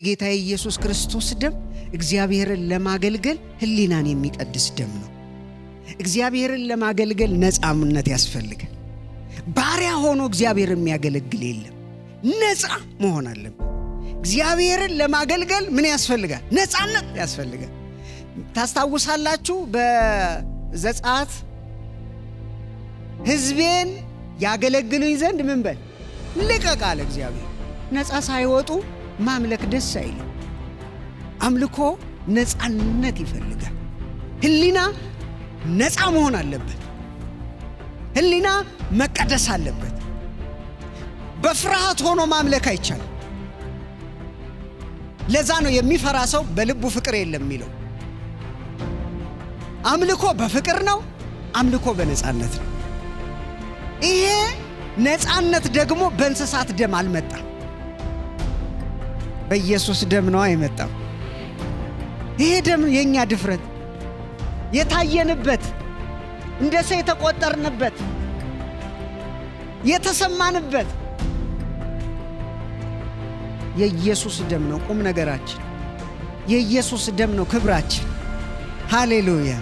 ጌታ ኢየሱስ ክርስቶስ ደም እግዚአብሔርን ለማገልገል ህሊናን የሚቀድስ ደም ነው። እግዚአብሔርን ለማገልገል ነፃነት ያስፈልጋል። ባሪያ ሆኖ እግዚአብሔርን የሚያገለግል የለም። ነፃ መሆን አለበት። እግዚአብሔርን ለማገልገል ምን ያስፈልጋል? ነፃነት ያስፈልጋል። ታስታውሳላችሁ በዘጸአት ሕዝቤን ያገለግሉኝ ዘንድ ምን በል ልቀቅ አለ እግዚአብሔር። ነፃ ሳይወጡ ማምለክ ደስ አይልም። አምልኮ ነፃነት ይፈልጋል። ህሊና ነፃ መሆን አለበት። ህሊና መቀደስ አለበት። በፍርሃት ሆኖ ማምለክ አይቻልም። ለዛ ነው የሚፈራ ሰው በልቡ ፍቅር የለም የሚለው። አምልኮ በፍቅር ነው። አምልኮ በነፃነት ነው። ይሄ ነፃነት ደግሞ በእንስሳት ደም አልመጣም፣ በኢየሱስ ደም ነው የመጣው። ይሄ ደም የኛ ድፍረት የታየንበት፣ እንደ ሰው የተቆጠርንበት፣ የተሰማንበት የኢየሱስ ደም ነው ቁም ነገራችን። የኢየሱስ ደም ነው ክብራችን። ሃሌሉያ።